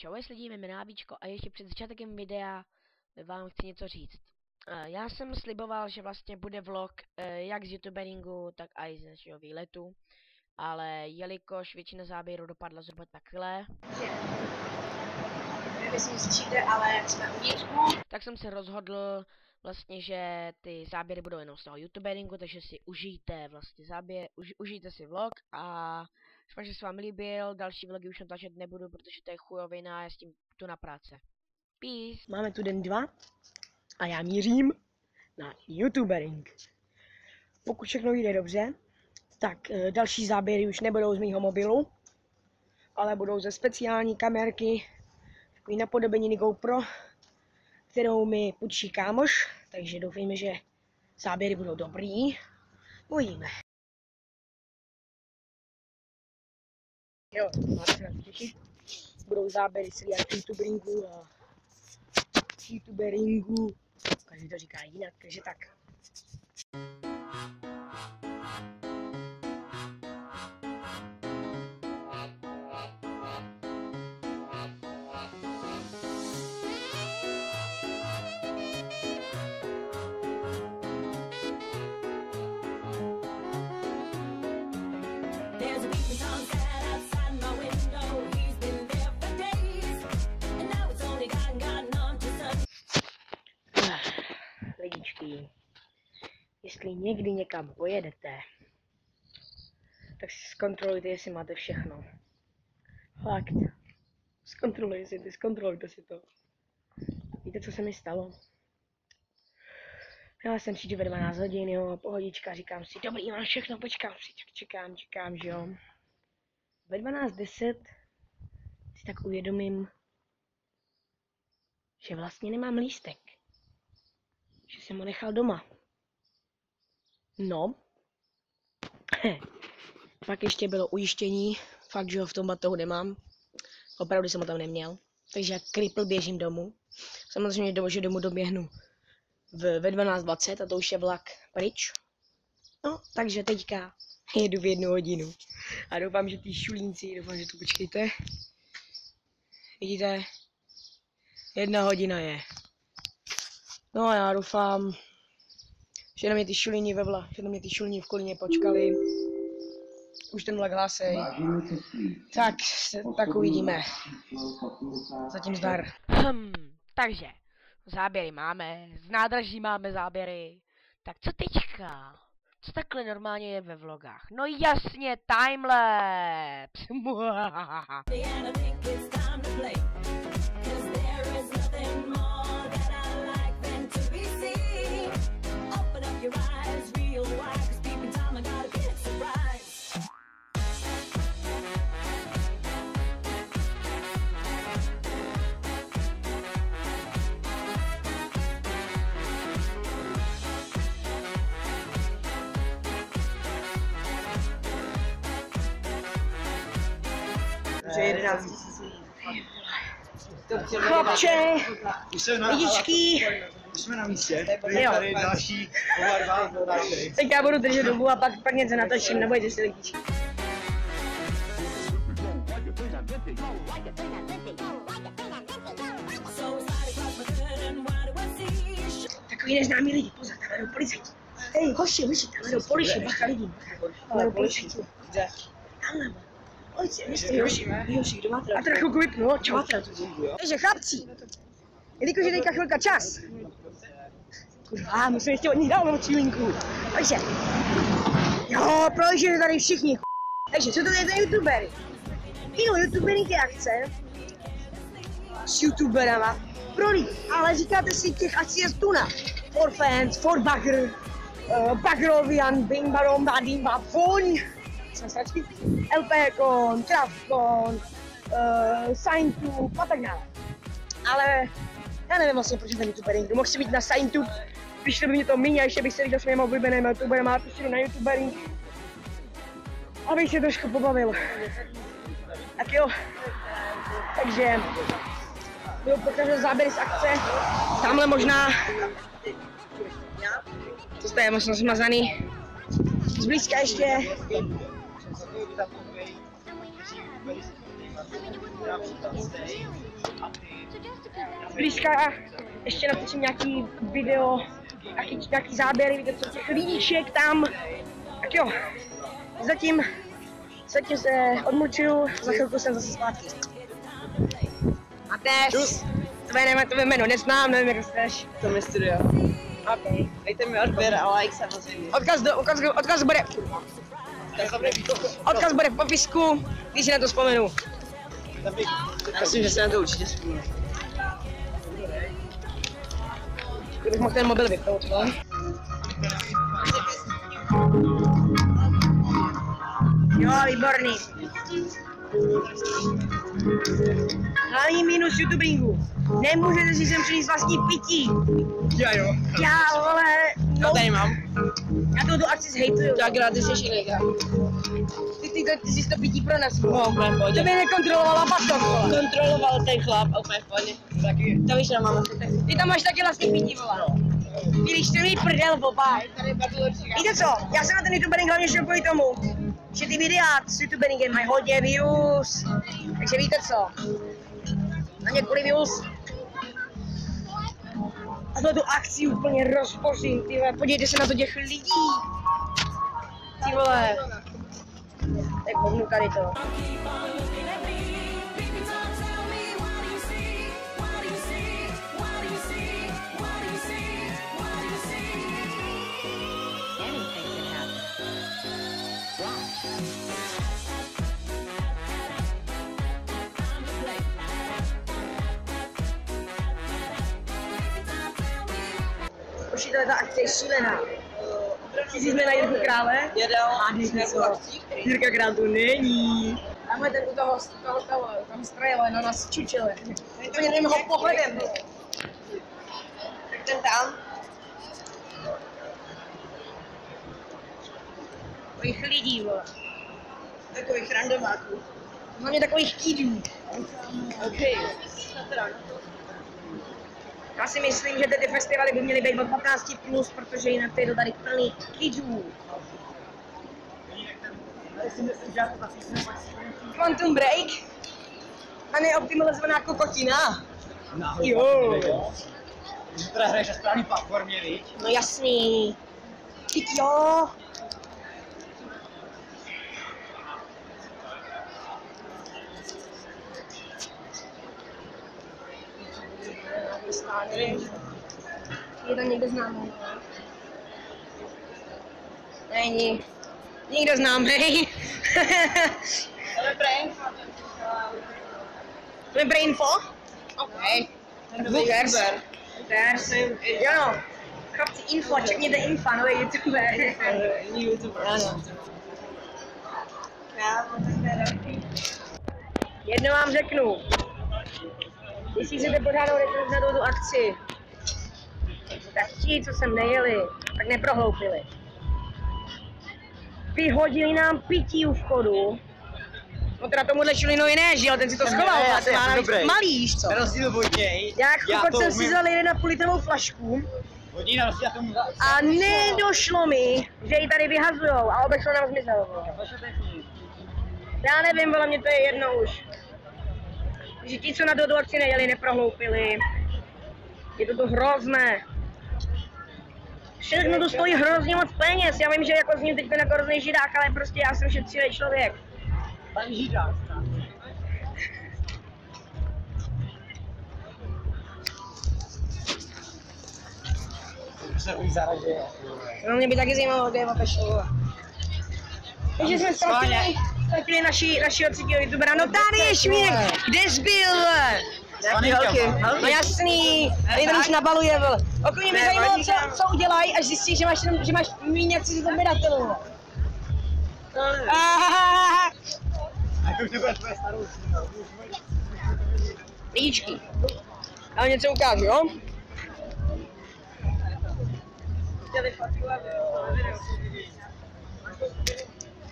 Čau, jestli jmenuji Nábíčko a ještě před začátkem videa vám chci něco říct. Já jsem sliboval, že vlastně bude vlog jak z youtuberingu, tak i z našeho výletu, ale jelikož většina záběrů dopadla zhruba takhle, tak jsem se rozhodl vlastně, že ty záběry budou jenom z toho youtuberingu, takže si užijte vlastně užijte si vlog a doufám, že se vám líbil. Další vlogy už natáčet nebudu, protože to je chujovina a já s tím tu na práce. Peace. Máme tu den 2 a já mířím na youtubering. Pokud všechno jde dobře, tak další záběry už nebudou z mýho mobilu, ale budou ze speciální kamerky, takový napodobeniny GoPro, kterou mi půjčí kámoš, takže doufejme, že záběry budou dobrý. Uvidíme. Jo, máte se na to těšit. Budou záběry celý jak youtuberingu, každý to říká jinak, takže tak. Lidičky, jestli někdy někam pojedete, tak si zkontrolujte, jestli máte všechno. Fakt. Zkontrolujte si to. Víte, co se mi stalo? Já jsem přijdu ve 12 hodin, jo, pohodička, říkám si, dobrý, mám všechno, počkám si, čekám, že jo. Ve 12:10 si tak uvědomím, že vlastně nemám lístek. Že jsem ho nechal doma. No. Pak ještě bylo ujištění, fakt, že ho v tom batohu nemám. Opravdu jsem ho tam neměl. Takže jak kripl běžím domů. Samozřejmě, že domů doběhnu ve 12:20 a to už je vlak pryč. No, takže teďka jedu v 1 hodinu. A doufám, že ty šulínci, doufám, že tu počkejte. Vidíte? 1 hodina je. No a já doufám, že na mě ty šulíni v Kolíně počkali. Už ten vlak hlásej. Tak uvidíme. Zatím zdar. Takže, záběry máme, z nádraží máme záběry. Tak co teďka? Co takhle normálně je ve vlogách? No jasně, timelapse! Chlapče, lidičky. Už jsme na místě, tady další oba. Teď já budu držet dobu a pak něco natočím, nebojte si lidičky. Takový neznámý lidi, pozor, tam jdou policajti. Hej, hoši, tam jdou policajti, bacha lidi. Tam jdou policajti. Tamhle. Hoši, kdo máte? A teda chvilku vypnu, čau. Takže chlapci, jelikož je teďka chvilka čas. Kurva, musím ještě od nich dát novou linku. Takže, jo, projížděte tady všichni. Takže, co to je za youtubery? Youtubering je akce s youtuberama pro lidi, ale říkáte si těch akcí je tuna. For fans, for bagger, bagrovian, bing barom, badim babon. LPCon, Craftcon, SignTube a tak dále. Ale já nevím vlastně, proč ten youtubering. Mohl si být na SignTube, vyšlo by mě to míň a ještě bych se viděl s mýma oblíbenými youtuberem a prostě na youtubering. Abych se trošku pobavil. Tak jo, takže budu pokračovat záběry z akce. Tamhle možná, to je moc smazaný. Zblízka ještě. Blízka ještě natočím nějaký video, nějaký záběry, vidět co těch lidíček tam. Tak jo, zatím se odmlčuju, za chvilku jsem zase zpátky. Mateš, tvoje jméno neznám, nevím jak jsteš. To mi studio. Okay. Dejte mi odběr a like samozřejmě. Odkaz bude v popisku, když si na to vzpomenu. Myslím, že se na to určitě vzpomenu. Kdybych mohl ten mobil vypnout, no? Jo, výborný. Hlavní minus youtuberingu. Nemůžete si sem přinést vlastní pití. Já, vole, Já tady mám. já tu akci zhejtuju. Tak gratis ještě nejde. Ty jsi to pití pronesl. No, úplně v To pohodě. by nekontrolovala patok, vole. Kontroloval ten chlap a úplně v pohodě. Taky. To víš, že mám asi tak. Ty tam máš taky vlastní pití, vole. Když ty mi prdel, boba. Víte co, já jsem na ten youtubering hlavně šel kvůli tomu, že ty videa s youtuberingem mají hodně views. Takže víte co, na několik views. A to tu akci úplně rozbořím, ty vole, podívejte se na to těch lidí. Ty vole. Tak hovnu tady to. Určitě ta akce je šílená. Všichni jsme na Jirku Krále. Jedel co? Jirka Král tu není. Tamhle ten u toho tam strajele, na nás čučele. To nevím ho pohledem. Tak ten tam. Takových lidí, vole. Takových randomáků. Hlavně takových kidů. OK. Já si myslím, že ty festivaly by měly být od 15+, protože jinak to je to tady plný kidů. Quantum Break a neoptimalizovaná kokotina. Jo. Že teda hraješ na správný platformě, viď? No jasný. Teď jo. Je tam někdo známý? Není. Nikdo známý. To je Brainfo? OK. Bookers. Jo no. Chlapci, info, čekněte infa, nový youtuber. Ano. Jedno vám řeknu. Když si chcete pořádnou recenzi na tu akci, tak ti, co sem nejeli, tak neprohloupili. Vyhodili nám pití u vchodu. No teda tomuhle Čilinovi ne, že jo, ten si to schoval, ale to má malý, víš co? Na rozdíl od něj. Jak pokud jsem si vzal 1,5 litrovou flašku Od něj na rozdíl tomu a nedošlo mi, že ji tady vyhazujou a obešlo nám zmizel. Já nevím, ale mě to je jedno už. Že ti, co na tu akci nejeli, neprohloupili. Je to hrozné. Všechno to stojí hrozně moc peněz. Já vím, že jako s ním teď jako hrozný židák, ale prostě já jsem šetřilý člověk. Pan židák. Se už zaražuje. No mě by taky zajímalo, kde je opešlo. Takže jsme ztratili našeho třetího youtubera. No tady je šmínek, kde jsi byl? Nějaký holky. No jasný, tady to už nabaluje, vole. Okolí mě zajímalo, co udělají, až zjistíš, že máš míň jak si odběratelů. A to už nebude tvoje starou. Líčky. Já vám něco ukážu, jo?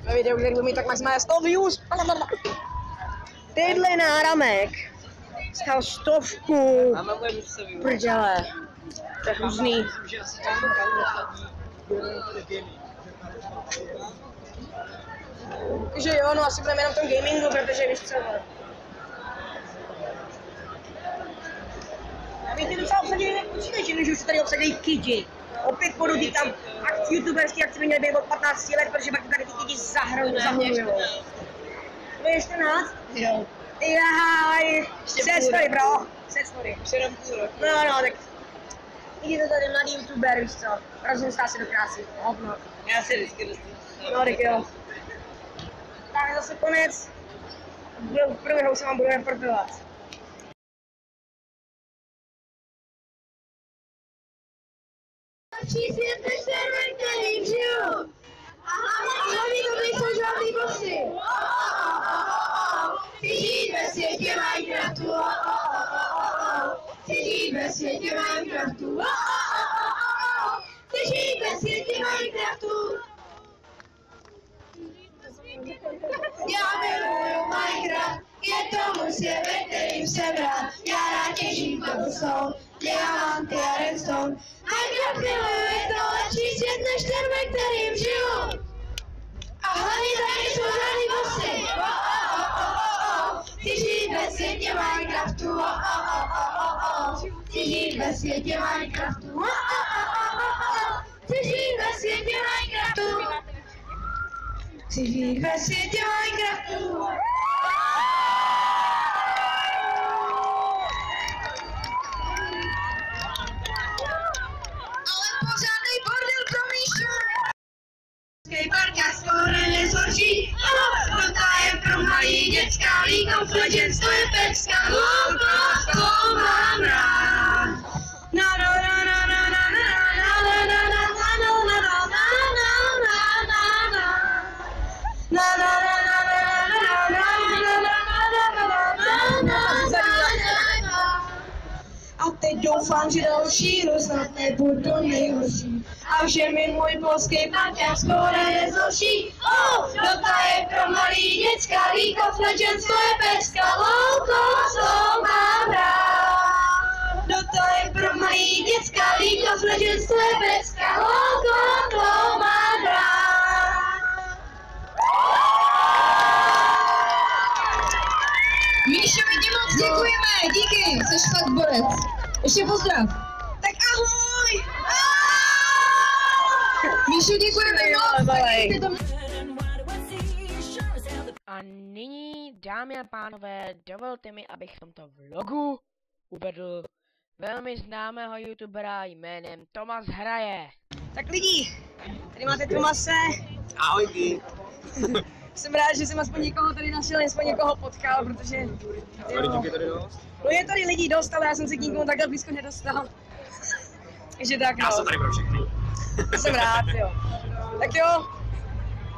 Na videu, který budu mít tak maximálně 100 views. Tyhle náramek stál 100. Prdele. To je hrozný. Takže jo, no asi budeme jenom v tom gamingu, protože víš co, Aby ty docela obsadili nepočítají, než už se tady obsadili kidi. Opět podotýkám, youtuberský akce by měly být od 15 let, protože pak tady ty kidi zahrnujou. To je 14? Jo. Jaj, set story, bro. Set story. Předem půl roku. No, tak vidíte tady mladý youtuber, víš co, rozmyslá se do krásy, hovno. Já se vždycky dostanu. No, tak jo. Tak zase konec. V průběhu se vám budu reportovat. Svět než ten, který žiju. A hlavně to nejsou žádný bossy. Chci žít ve světě Minecraftu. Chci žít ve světě Minecraftu. Chci žít ve světě Minecraftu. Já miluju Minecraft, je to můj svět, ve kterým jsem rád. Já rád těžím cobblestone, diamanty a redstone. Minecraft miluju, je to lepší svět než ten, ve kterým žiju. A hlavně tady jsou žádný bossy. Chci žít ve světě Minecraftu. Chci žít ve světě Minecraftu. Chci žít ve světě Minecraftu. Chci žít ve světě Minecraftu. Ale pořádnej bordel pro Míšu. Skateparka skoro nezhoří. To je pro malý děcka. League of Legends, to je pecka. To mám rád. A teď doufám, že další rok snad nebudu nejhorší. A že mi můj polský parťák skoro nezhorší. To je pro malý děcka. League of Legends, to je pecka. To mám rád. To je pro malý děcka. League of Legends, to je pecka. To mám rád. Míšo, my ti moc děkujeme, díky, jsi fakt borec. Ještě pozdrav. Tak ahoj! Míšo, děkujeme moc. A nyní, dámy a pánové, dovolte mi, abych v tomto vlogu uvedl velmi známého youtubera jménem Tomas Hraje. Tak lidi, tady máte Tomase. Ahojky. Jsem rád, že jsem aspoň někoho tady našel, aspoň někoho potkal, protože... Lidí tady dost? No je tady lidí dost, ale já jsem se k nikomu takhle blízko nedostal. Takže tak Já jsem tady pro všechny. Jsem rád, jo. Tak jo.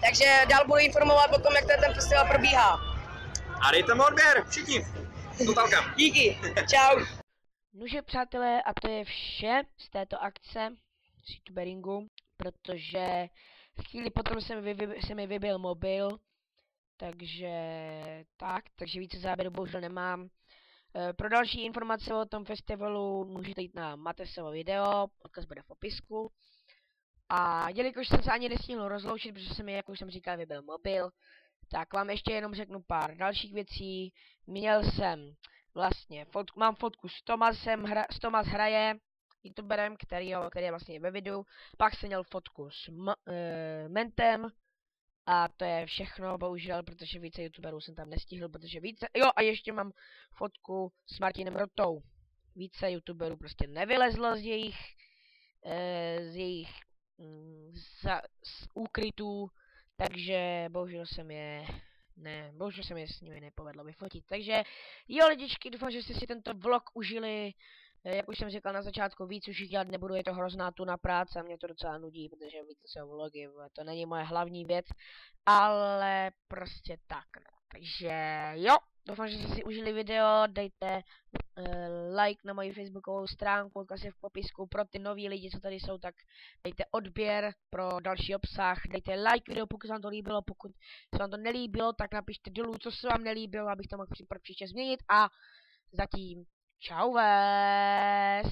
Takže dál budu informovat o tom, jak ten festival probíhá. A dejte mu odběr, všichni. Totálka. Díky, čau. Nože přátelé, a to je vše z této akce, z youtuberingu, protože chvíli potom se mi vybil mobil, takže více záběrů bohužel nemám. Pro další informace o tom festivalu můžete jít na Matesovo video, odkaz bude v popisku. A jelikož jsem se ani nestihl rozloučit, protože se mi, jak už jsem říkal, vybil mobil, tak vám ještě jenom řeknu pár dalších věcí. Měl jsem vlastně mám fotku s Tomas Hraje, youtuberem, který je vlastně ve videu. Pak jsem měl fotku s Mentem. A to je všechno, bohužel, protože více youtuberů jsem tam nestihl, protože a ještě mám fotku s Martinem Rotou. Více youtuberů prostě nevylezlo z jejich úkrytů, takže bohužel se mi s nimi nepovedlo vyfotit. Takže jo lidičky, doufám, že jste si tento vlog užili. Jak už jsem říkal na začátku, víc už dělat nebudu, je to hrozná tuna práce a mě to docela nudí, protože víte, jsou vlogy, to není moje hlavní věc, ale prostě tak, no. Takže jo, doufám, že jste si užili video, dejte like na moji facebookovou stránku, odkaz je v popisku, pro ty noví lidi, co tady jsou, tak dejte odběr pro další obsah, dejte like video, pokud se vám to líbilo, pokud se vám to nelíbilo, tak napište dolů, co se vám nelíbilo, abych to mohl příště změnit a zatím čau vás!